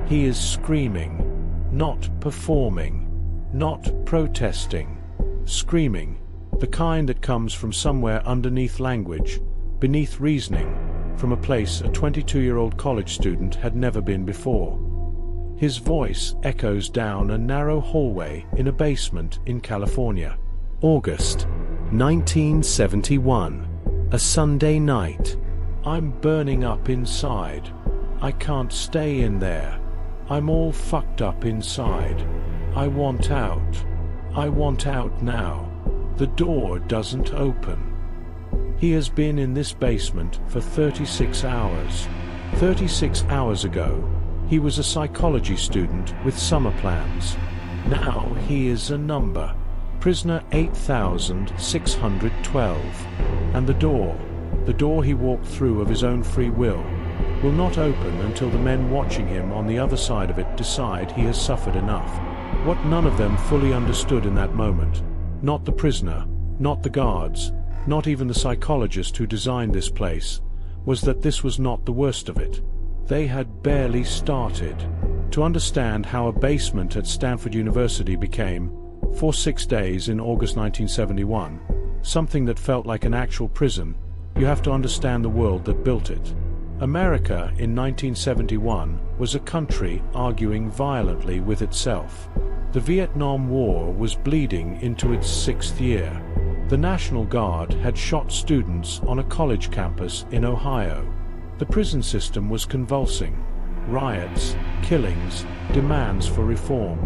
He is screaming, not performing, not protesting. Screaming, the kind that comes from somewhere underneath language, beneath reasoning, from a place a 22-year-old college student had never been before. His voice echoes down a narrow hallway in a basement in California. August 1971. A Sunday night. I'm burning up inside. I can't stay in there. I'm all fucked up inside. I want out. I want out now. The door doesn't open. He has been in this basement for 36 hours. 36 hours ago, he was a psychology student with summer plans. Now he is a number. Prisoner 8612. And the door he walked through of his own free will not open until the men watching him on the other side of it decide he has suffered enough. What none of them fully understood in that moment, not the prisoner, not the guards, not even the psychologist who designed this place, was that this was not the worst of it. They had barely started. To understand how a basement at Stanford University became, for 6 days in August 1971, something that felt like an actual prison, you have to understand the world that built it. America in 1971 was a country arguing violently with itself. The Vietnam War was bleeding into its 6th year. The National Guard had shot students on a college campus in Ohio. The prison system was convulsing. Riots, killings, demands for reform.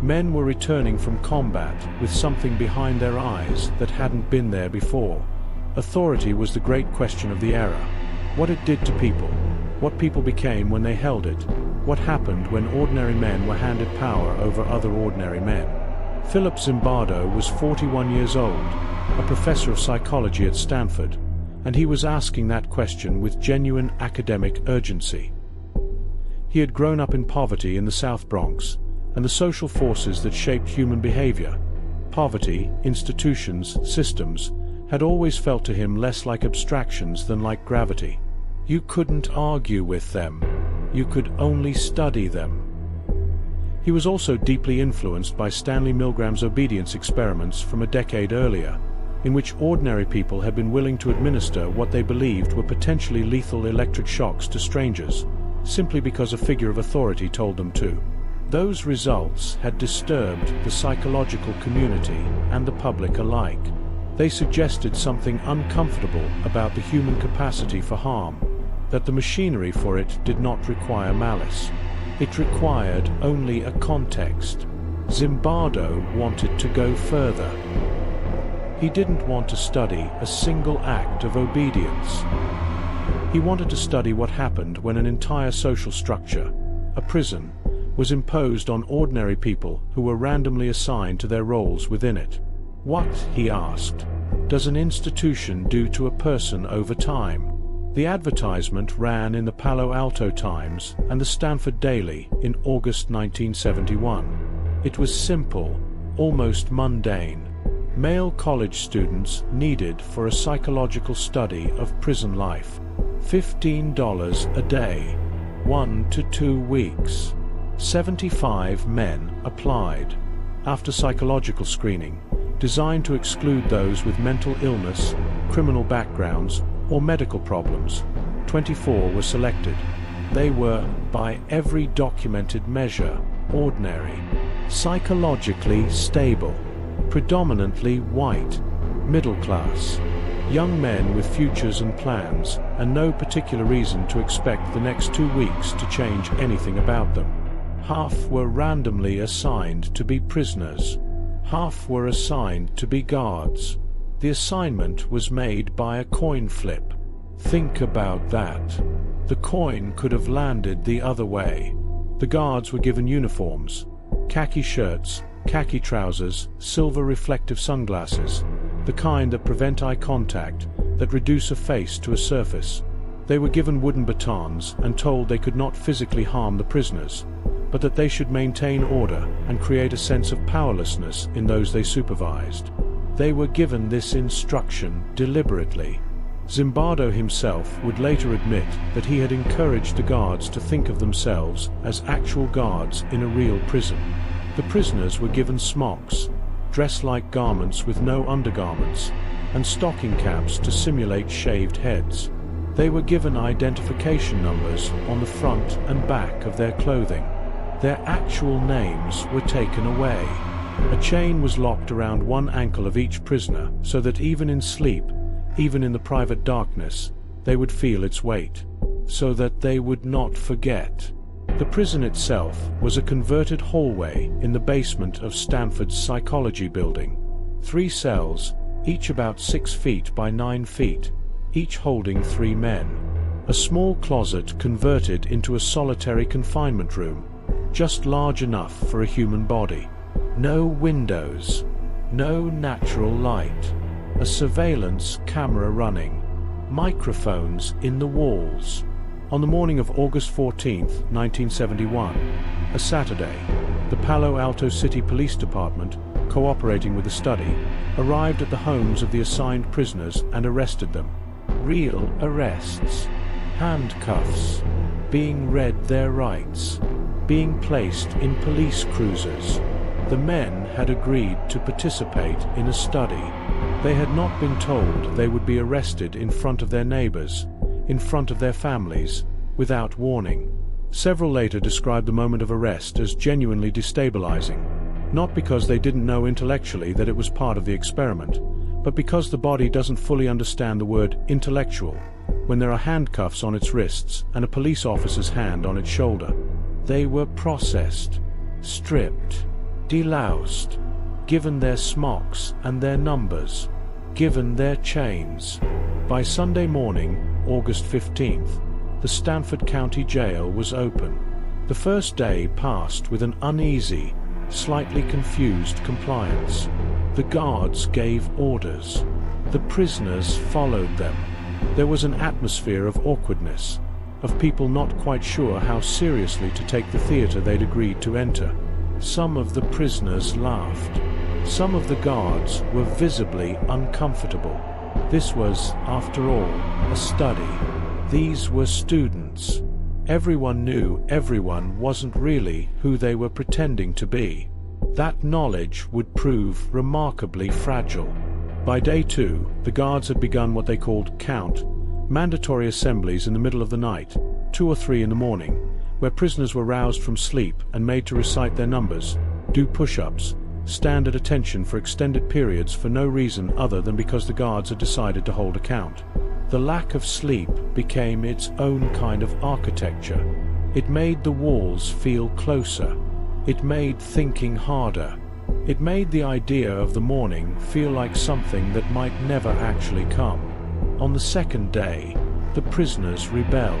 Men were returning from combat with something behind their eyes that hadn't been there before. Authority was the great question of the era. What it did to people, what people became when they held it, what happened when ordinary men were handed power over other ordinary men. Philip Zimbardo was 41 years old, a professor of psychology at Stanford, and he was asking that question with genuine academic urgency. He had grown up in poverty in the South Bronx, and the social forces that shaped human behavior, poverty, institutions, systems, had always felt to him less like abstractions than like gravity. You couldn't argue with them. You could only study them. He was also deeply influenced by Stanley Milgram's obedience experiments from a decade earlier, in which ordinary people had been willing to administer what they believed were potentially lethal electric shocks to strangers, simply because a figure of authority told them to. Those results had disturbed the psychological community and the public alike. They suggested something uncomfortable about the human capacity for harm, that the machinery for it did not require malice. It required only a context. Zimbardo wanted to go further. He didn't want to study a single act of obedience. He wanted to study what happened when an entire social structure, a prison, was imposed on ordinary people who were randomly assigned to their roles within it. What, he asked, does an institution do to a person over time? The advertisement ran in the Palo Alto Times and the Stanford Daily in August 1971. It was simple, almost mundane. Male college students needed for a psychological study of prison life. $15 a day, 1 to 2 weeks. 75 men applied. After psychological screening, designed to exclude those with mental illness, criminal backgrounds, or medical problems, 24 were selected. They were, by every documented measure, ordinary, psychologically stable, predominantly white, middle class, young men with futures and plans, and no particular reason to expect the next 2 weeks to change anything about them. Half were randomly assigned to be prisoners. Half were assigned to be guards. The assignment was made by a coin flip. Think about that. The coin could have landed the other way. The guards were given uniforms, khaki shirts, khaki trousers, silver reflective sunglasses, the kind that prevent eye contact, that reduce a face to a surface. They were given wooden batons and told they could not physically harm the prisoners, but that they should maintain order and create a sense of powerlessness in those they supervised. They were given this instruction deliberately. Zimbardo himself would later admit that he had encouraged the guards to think of themselves as actual guards in a real prison. The prisoners were given smocks, dress-like garments with no undergarments, and stocking caps to simulate shaved heads. They were given identification numbers on the front and back of their clothing. Their actual names were taken away. A chain was locked around one ankle of each prisoner so that even in sleep, even in the private darkness, they would feel its weight, so that they would not forget. The prison itself was a converted hallway in the basement of Stanford's psychology building. 3 cells, each about 6 feet by 9 feet, each holding 3 men. A small closet converted into a solitary confinement room, just large enough for a human body. No windows, no natural light. A surveillance camera running, microphones in the walls. On the morning of August 14, 1971, a Saturday, the Palo Alto City Police Department, cooperating with the study, arrived at the homes of the assigned prisoners and arrested them. Real arrests, handcuffs, being read their rights, being placed in police cruisers. The men had agreed to participate in a study. They had not been told they would be arrested in front of their neighbors, in front of their families, without warning. Several later described the moment of arrest as genuinely destabilizing, not because they didn't know intellectually that it was part of the experiment, but because the body doesn't fully understand the word intellectual when there are handcuffs on its wrists and a police officer's hand on its shoulder. They were processed, stripped, deloused, given their smocks and their numbers, given their chains. By Sunday morning, August 15th, the Stanford County Jail was open. The first day passed with an uneasy, slightly confused compliance. The guards gave orders. The prisoners followed them. There was an atmosphere of awkwardness, of people not quite sure how seriously to take the theater they'd agreed to enter. Some of the prisoners laughed. Some of the guards were visibly uncomfortable. This was, after all, a study. These were students. Everyone knew everyone wasn't really who they were pretending to be. That knowledge would prove remarkably fragile. By day 2, the guards had begun what they called count, mandatory assemblies in the middle of the night, 2 or 3 in the morning, where prisoners were roused from sleep and made to recite their numbers, do push-ups, stand at attention for extended periods for no reason other than because the guards had decided to hold a count. The lack of sleep became its own kind of architecture. It made the walls feel closer. It made thinking harder. It made the idea of the morning feel like something that might never actually come. On the second day, the prisoners rebelled.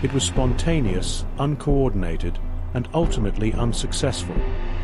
It was spontaneous, uncoordinated, and ultimately unsuccessful.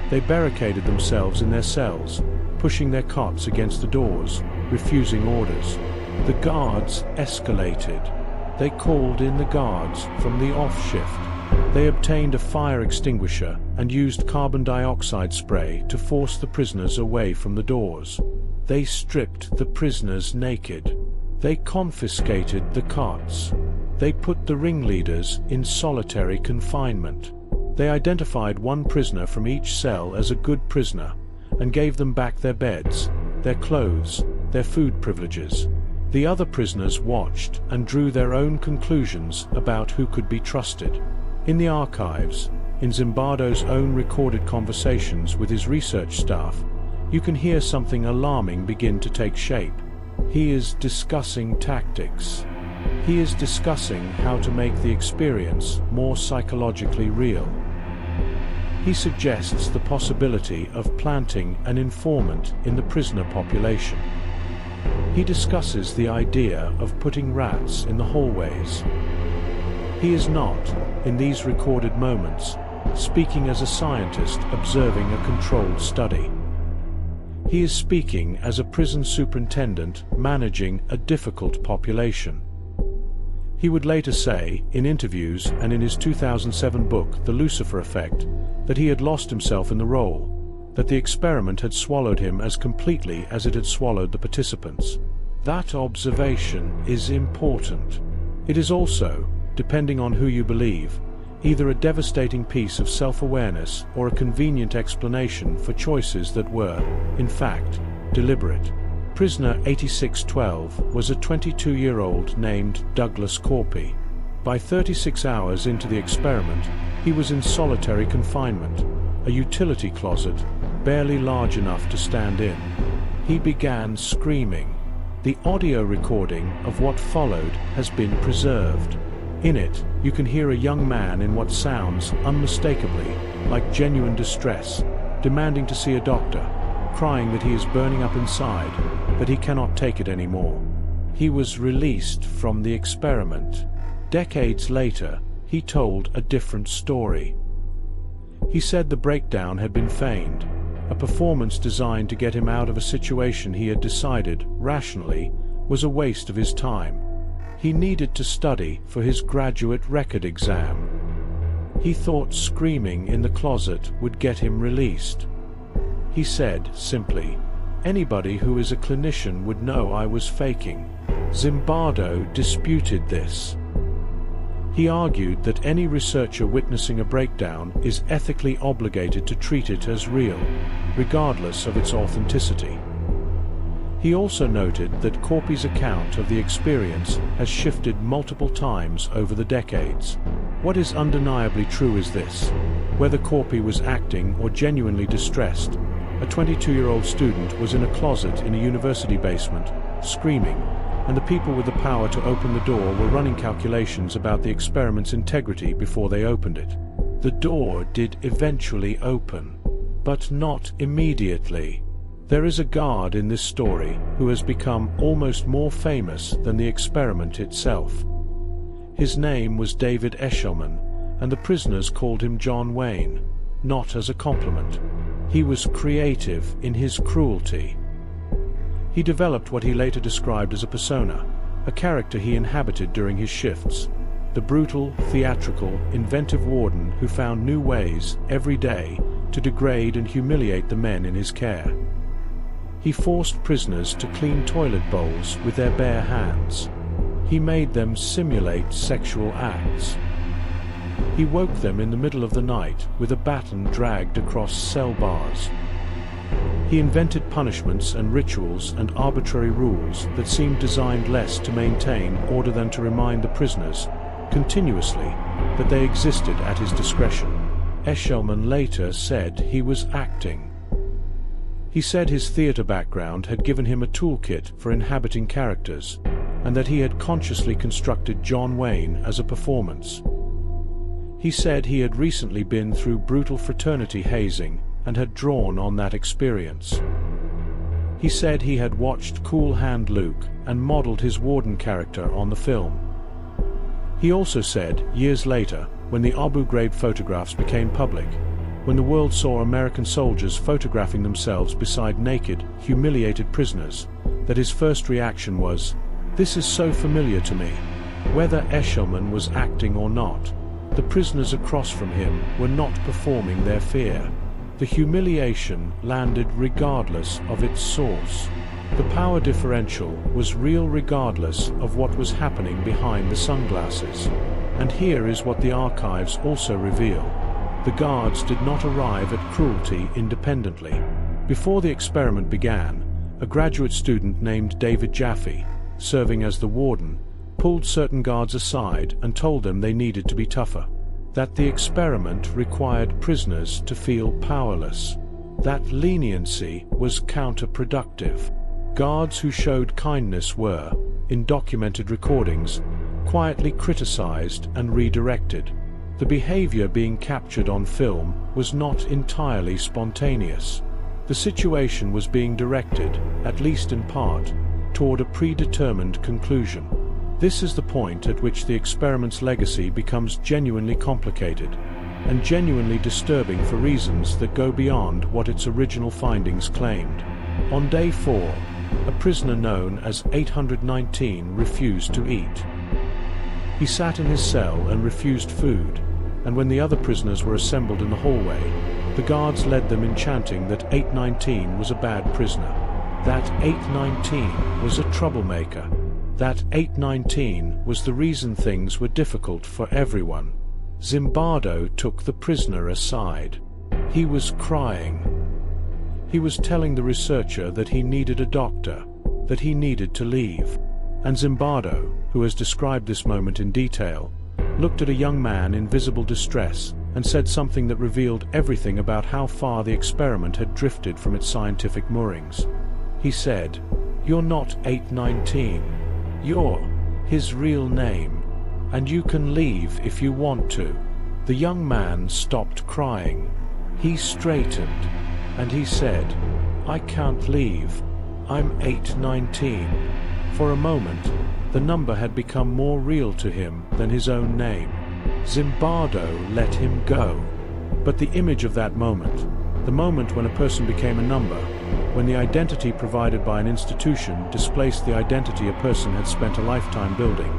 They barricaded themselves in their cells, pushing their cots against the doors, refusing orders. The guards escalated. They called in the guards from the off shift. They obtained a fire extinguisher and used carbon dioxide spray to force the prisoners away from the doors. They stripped the prisoners naked. They confiscated the cots. They put the ringleaders in solitary confinement. They identified one prisoner from each cell as a good prisoner and gave them back their beds, their clothes, their food privileges. The other prisoners watched and drew their own conclusions about who could be trusted. In the archives, in Zimbardo's own recorded conversations with his research staff, you can hear something alarming begin to take shape. He is discussing tactics. He is discussing how to make the experience more psychologically real. He suggests the possibility of planting an informant in the prisoner population. He discusses the idea of putting rats in the hallways. He is not, in these recorded moments, speaking as a scientist observing a controlled study. He is speaking as a prison superintendent managing a difficult population. He would later say, in interviews and in his 2007 book, The Lucifer Effect, that he had lost himself in the role, that the experiment had swallowed him as completely as it had swallowed the participants. That observation is important. It is also, depending on who you believe, either a devastating piece of self-awareness or a convenient explanation for choices that were, in fact, deliberate. Prisoner 8612 was a 22-year-old named Douglas Corpy. By 36 hours into the experiment, he was in solitary confinement, a utility closet barely large enough to stand in. He began screaming. The audio recording of what followed has been preserved. In it, you can hear a young man in what sounds unmistakably like genuine distress, demanding to see a doctor, crying that he is burning up inside, that he cannot take it anymore. He was released from the experiment. Decades later, he told a different story. He said the breakdown had been feigned, a performance designed to get him out of a situation he had decided, rationally, was a waste of his time. He needed to study for his graduate record exam. He thought screaming in the closet would get him released. He said, simply, "Anybody who is a clinician would know I was faking." Zimbardo disputed this. He argued that any researcher witnessing a breakdown is ethically obligated to treat it as real, regardless of its authenticity. He also noted that Corpy's account of the experience has shifted multiple times over the decades. What is undeniably true is this: whether Corpy was acting or genuinely distressed, a 22-year-old student was in a closet in a university basement, screaming, and the people with the power to open the door were running calculations about the experiment's integrity before they opened it. The door did eventually open, but not immediately. There is a guard in this story who has become almost more famous than the experiment itself. His name was David Eshelman, and the prisoners called him John Wayne, not as a compliment. He was creative in his cruelty. He developed what he later described as a persona, a character he inhabited during his shifts, the brutal, theatrical, inventive warden who found new ways, every day, to degrade and humiliate the men in his care. He forced prisoners to clean toilet bowls with their bare hands. He made them simulate sexual acts. He woke them in the middle of the night with a baton dragged across cell bars. He invented punishments and rituals and arbitrary rules that seemed designed less to maintain order than to remind the prisoners, continuously, that they existed at his discretion. Eshelman later said he was acting. He said his theater background had given him a toolkit for inhabiting characters, and that he had consciously constructed John Wayne as a performance. He said he had recently been through brutal fraternity hazing and had drawn on that experience. He said he had watched Cool Hand Luke and modeled his warden character on the film. He also said, years later, when the Abu Ghraib photographs became public, when the world saw American soldiers photographing themselves beside naked, humiliated prisoners, that his first reaction was, "This is so familiar to me." Whether Eshelman was acting or not, the prisoners across from him were not performing their fear. The humiliation landed regardless of its source. The power differential was real regardless of what was happening behind the sunglasses. And here is what the archives also reveal. The guards did not arrive at cruelty independently. Before the experiment began, a graduate student named David Jaffe, serving as the warden, pulled certain guards aside and told them they needed to be tougher. That the experiment required prisoners to feel powerless. That leniency was counterproductive. Guards who showed kindness were, in documented recordings, quietly criticized and redirected. The behavior being captured on film was not entirely spontaneous. The situation was being directed, at least in part, toward a predetermined conclusion. This is the point at which the experiment's legacy becomes genuinely complicated, and genuinely disturbing for reasons that go beyond what its original findings claimed. On day 4, a prisoner known as 819 refused to eat. He sat in his cell and refused food, and when the other prisoners were assembled in the hallway, the guards led them in chanting that 819 was a bad prisoner. That 819 was a troublemaker. That 819 was the reason things were difficult for everyone. Zimbardo took the prisoner aside. He was crying. He was telling the researcher that he needed a doctor, that he needed to leave. And Zimbardo, who has described this moment in detail, looked at a young man in visible distress and said something that revealed everything about how far the experiment had drifted from its scientific moorings. He said, "You're not 819. You're his real name, and you can leave if you want to." The young man stopped crying. He straightened, and he said, "I can't leave. I'm 819. For a moment, the number had become more real to him than his own name. Zimbardo let him go. But the image of that moment, the moment when a person became a number, when the identity provided by an institution displaced the identity a person had spent a lifetime building,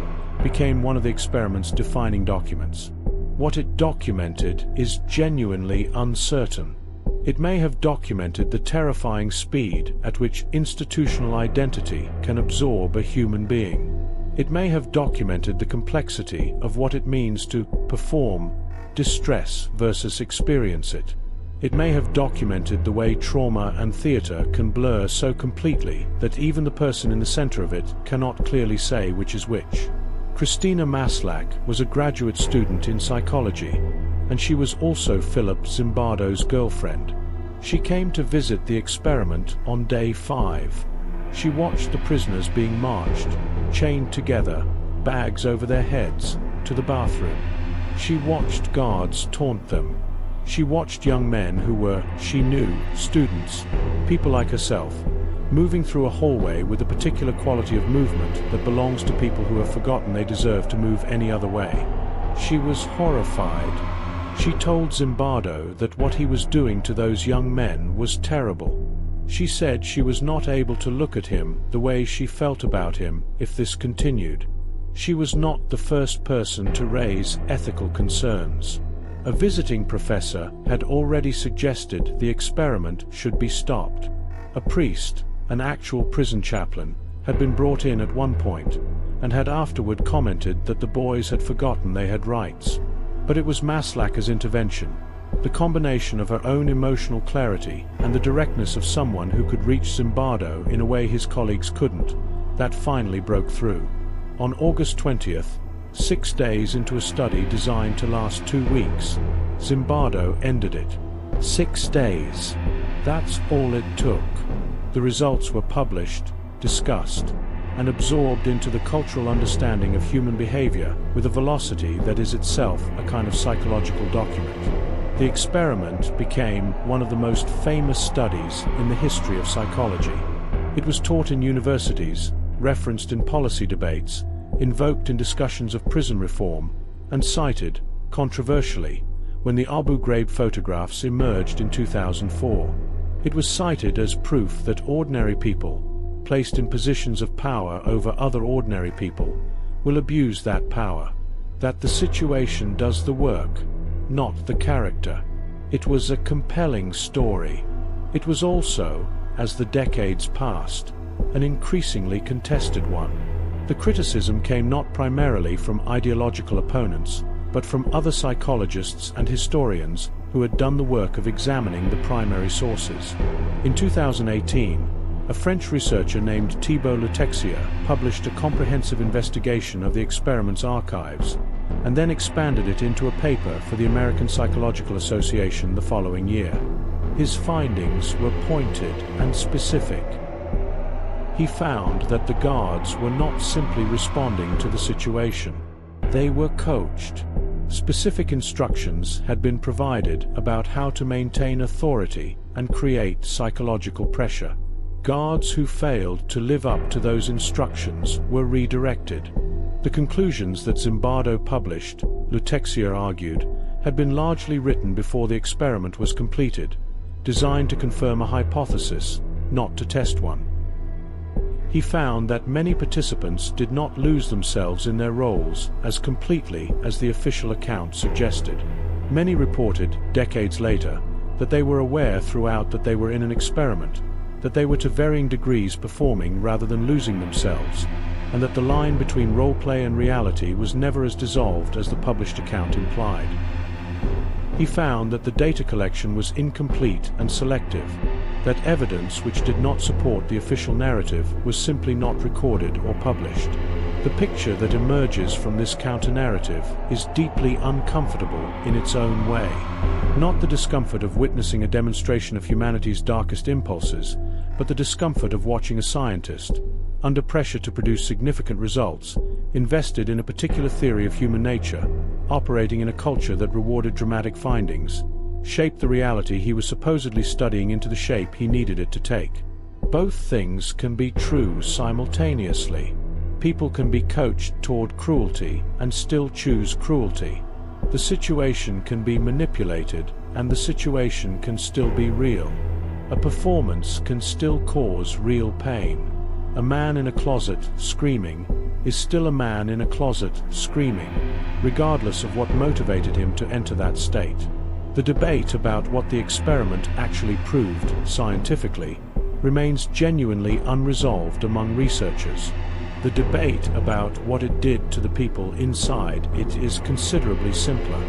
became one of the experiment's defining documents. What it documented is genuinely uncertain. It may have documented the terrifying speed at which institutional identity can absorb a human being. It may have documented the complexity of what it means to perform distress versus experience it. It may have documented the way trauma and theater can blur so completely that even the person in the center of it cannot clearly say which is which. Christina Maslach was a graduate student in psychology, and she was also Philip Zimbardo's girlfriend. She came to visit the experiment on day 5. She watched the prisoners being marched, chained together, bags over their heads, to the bathroom. She watched guards taunt them. She watched young men who were, she knew, students, people like herself, moving through a hallway with a particular quality of movement that belongs to people who have forgotten they deserve to move any other way. She was horrified. She told Zimbardo that what he was doing to those young men was terrible. She said she was not able to look at him the way she felt about him if this continued. She was not the first person to raise ethical concerns. A visiting professor had already suggested the experiment should be stopped. A priest, an actual prison chaplain, had been brought in at one point, and had afterward commented that the boys had forgotten they had rights. But it was Maslach's intervention, the combination of her own emotional clarity and the directness of someone who could reach Zimbardo in a way his colleagues couldn't, that finally broke through. On August 20th, 6 days into a study designed to last 2 weeks, Zimbardo ended it. 6 days. That's all it took. The results were published, discussed, and absorbed into the cultural understanding of human behavior with a velocity that is itself a kind of psychological document. The experiment became one of the most famous studies in the history of psychology. It was taught in universities, referenced in policy debates, invoked in discussions of prison reform, and cited, controversially, when the Abu Ghraib photographs emerged in 2004. It was cited as proof that ordinary people, placed in positions of power over other ordinary people, will abuse that power, that the situation does the work, not the character. It was a compelling story. It was also, as the decades passed, an increasingly contested one. The criticism came not primarily from ideological opponents, but from other psychologists and historians who had done the work of examining the primary sources. In 2018, a French researcher named Thibault Le Texier published a comprehensive investigation of the experiment's archives, and then expanded it into a paper for the American Psychological Association the following year. His findings were pointed and specific. He found that the guards were not simply responding to the situation. They were coached. Specific instructions had been provided about how to maintain authority and create psychological pressure. Guards who failed to live up to those instructions were redirected. The conclusions that Zimbardo published, Le Texier argued, had been largely written before the experiment was completed, designed to confirm a hypothesis, not to test one. He found that many participants did not lose themselves in their roles as completely as the official account suggested. Many reported, decades later, that they were aware throughout that they were in an experiment, that they were to varying degrees performing rather than losing themselves, and that the line between roleplay and reality was never as dissolved as the published account implied. He found that the data collection was incomplete and selective, that evidence which did not support the official narrative was simply not recorded or published. The picture that emerges from this counter-narrative is deeply uncomfortable in its own way. Not the discomfort of witnessing a demonstration of humanity's darkest impulses, but the discomfort of watching a scientist, under pressure to produce significant results, invested in a particular theory of human nature, operating in a culture that rewarded dramatic findings, shaped the reality he was supposedly studying into the shape he needed it to take. Both things can be true simultaneously. People can be coached toward cruelty and still choose cruelty. The situation can be manipulated, and the situation can still be real. A performance can still cause real pain. A man in a closet screaming is still a man in a closet screaming, regardless of what motivated him to enter that state. The debate about what the experiment actually proved scientifically remains genuinely unresolved among researchers. The debate about what it did to the people inside it is considerably simpler.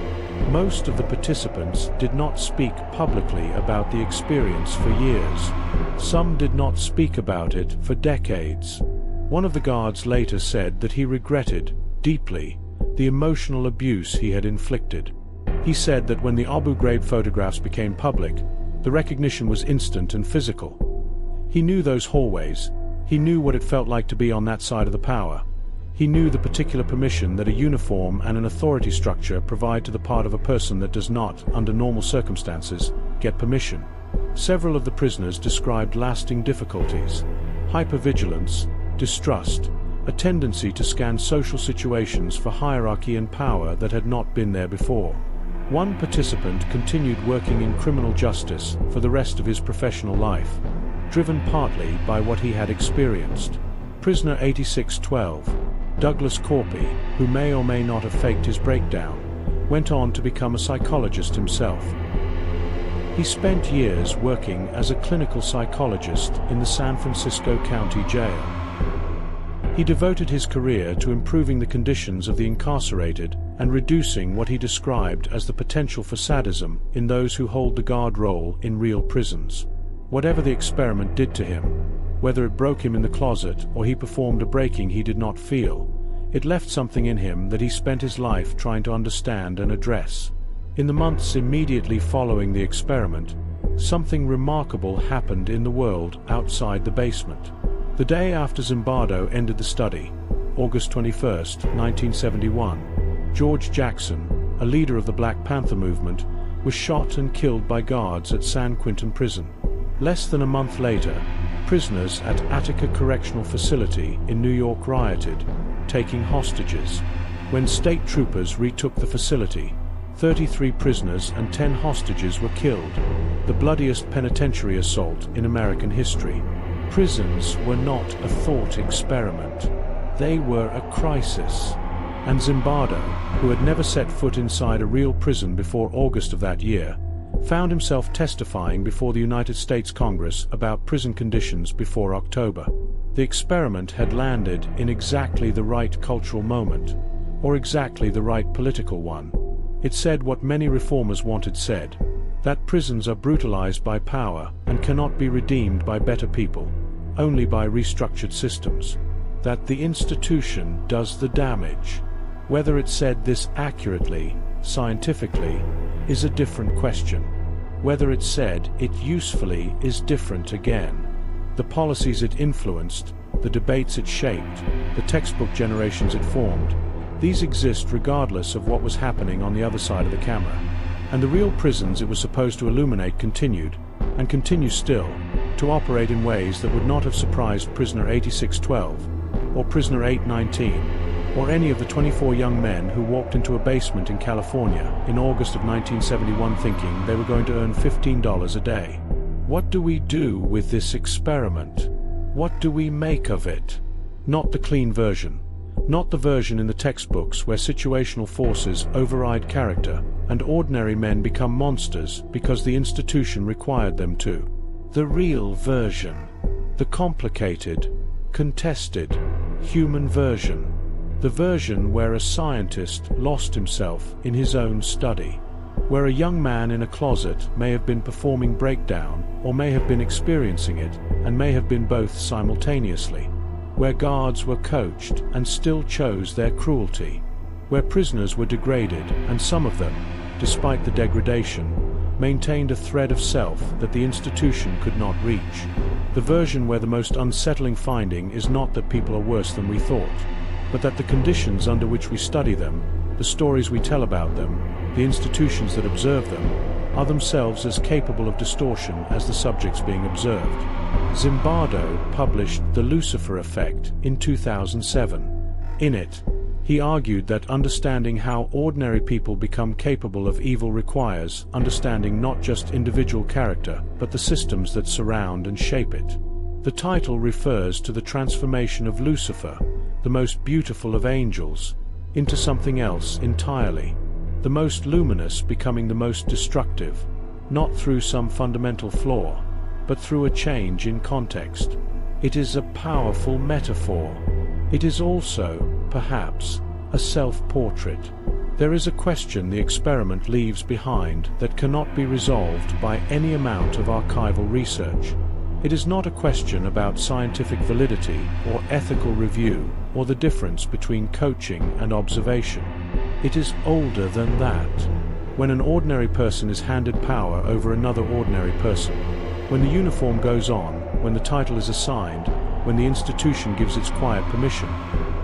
Most of the participants did not speak publicly about the experience for years. Some did not speak about it for decades. One of the guards later said that he regretted, deeply, the emotional abuse he had inflicted. He said that when the Abu Ghraib photographs became public, the recognition was instant and physical. He knew those hallways. He knew what it felt like to be on that side of the power. He knew the particular permission that a uniform and an authority structure provide to the part of a person that does not, under normal circumstances, get permission. Several of the prisoners described lasting difficulties, hypervigilance, distrust, a tendency to scan social situations for hierarchy and power that had not been there before. One participant continued working in criminal justice for the rest of his professional life, driven partly by what he had experienced. Prisoner 8612, Douglas Corpy, who may or may not have faked his breakdown, went on to become a psychologist himself. He spent years working as a clinical psychologist in the San Francisco County Jail. He devoted his career to improving the conditions of the incarcerated and reducing what he described as the potential for sadism in those who hold the guard role in real prisons. Whatever the experiment did to him, whether it broke him in the closet or he performed a breaking he did not feel, it left something in him that he spent his life trying to understand and address. In the months immediately following the experiment, something remarkable happened in the world outside the basement. The day after Zimbardo ended the study, August 21, 1971, George Jackson, a leader of the Black Panther movement, was shot and killed by guards at San Quentin Prison. Less than a month later, prisoners at Attica Correctional Facility in New York rioted, taking hostages. When state troopers retook the facility, 33 prisoners and 10 hostages were killed, the bloodiest penitentiary assault in American history. Prisons were not a thought experiment. They were a crisis. And Zimbardo, who had never set foot inside a real prison before August of that year, found himself testifying before the United States Congress about prison conditions before October. The experiment had landed in exactly the right cultural moment, or exactly the right political one. It said what many reformers wanted said, that prisons are brutalized by power and cannot be redeemed by better people, only by restructured systems. That the institution does the damage. Whether it said this accurately, scientifically, is a different question. Whether it said it usefully is different again. The policies it influenced, the debates it shaped, the textbook generations it formed, these exist regardless of what was happening on the other side of the camera. And the real prisons it was supposed to illuminate continued, and continue still, to operate in ways that would not have surprised prisoner 8612, or prisoner 819, or any of the 24 young men who walked into a basement in California in August of 1971 thinking they were going to earn $15 a day. What do we do with this experiment? What do we make of it? Not the clean version. Not the version in the textbooks where situational forces override character and ordinary men become monsters because the institution required them to. the real version. The complicated, contested, human version. The version where a scientist lost himself in his own study. Where a young man in a closet may have been performing breakdown, or may have been experiencing it, and may have been both simultaneously. Where guards were coached and still chose their cruelty. Where prisoners were degraded, and some of them, despite the degradation, maintained a thread of self that the institution could not reach. The version where the most unsettling finding is not that people are worse than we thought, but that the conditions under which we study them, the stories we tell about them, the institutions that observe them, are themselves as capable of distortion as the subjects being observed. Zimbardo published The Lucifer Effect in 2007. In it, he argued that understanding how ordinary people become capable of evil requires understanding not just individual character, but the systems that surround and shape it. The title refers to the transformation of Lucifer, the most beautiful of angels, into something else entirely. The most luminous becoming the most destructive, not through some fundamental flaw, but through a change in context. It is a powerful metaphor. It is also, perhaps, a self-portrait. There is a question the experiment leaves behind that cannot be resolved by any amount of archival research. It is not a question about scientific validity or ethical review or the difference between coaching and observation. It is older than that. When an ordinary person is handed power over another ordinary person, when the uniform goes on, when the title is assigned, when the institution gives its quiet permission,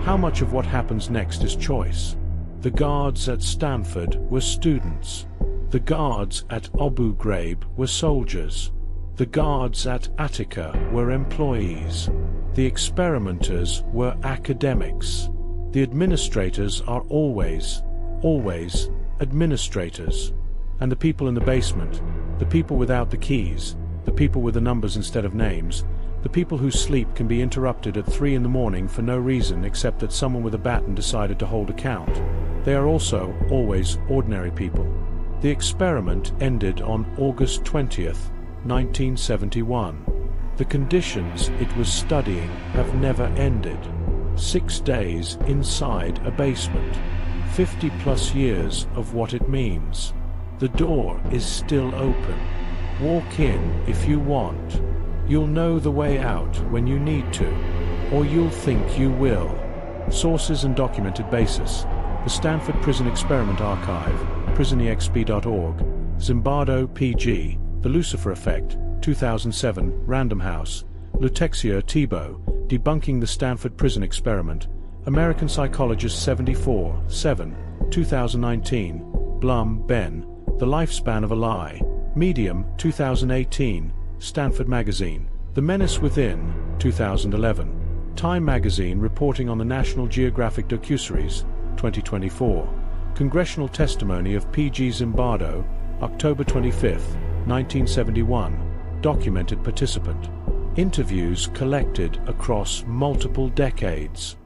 how much of what happens next is choice? The guards at Stanford were students. The guards at Abu Ghraib were soldiers. The guards at Attica were employees. The experimenters were academics. The administrators are always administrators. And the people in the basement, the people without the keys, the people with the numbers instead of names, the people whose sleep can be interrupted at 3 in the morning for no reason except that someone with a baton decided to hold a count. They are also always ordinary people. The experiment ended on August 20th, 1971. The conditions it was studying have never ended. 6 days inside a basement. 50+ years of what it means. The door is still open. Walk in if you want. You'll know the way out when you need to, or you'll think you will. Sources and documented basis: the Stanford Prison Experiment Archive, prisonexp.org, Zimbardo, P.G., The Lucifer Effect, 2007, Random House, Lutexier, Thibault, Debunking the Stanford Prison Experiment, American Psychologist 74, 7, 2019, Blum, Ben, The Lifespan of a Lie, Medium, 2018, Stanford Magazine, The Menace Within, 2011, Time Magazine reporting on the National Geographic docuseries, 2024, Congressional Testimony of P.G. Zimbardo, October 25, 1971, Documented Participant. Interviews collected across multiple decades.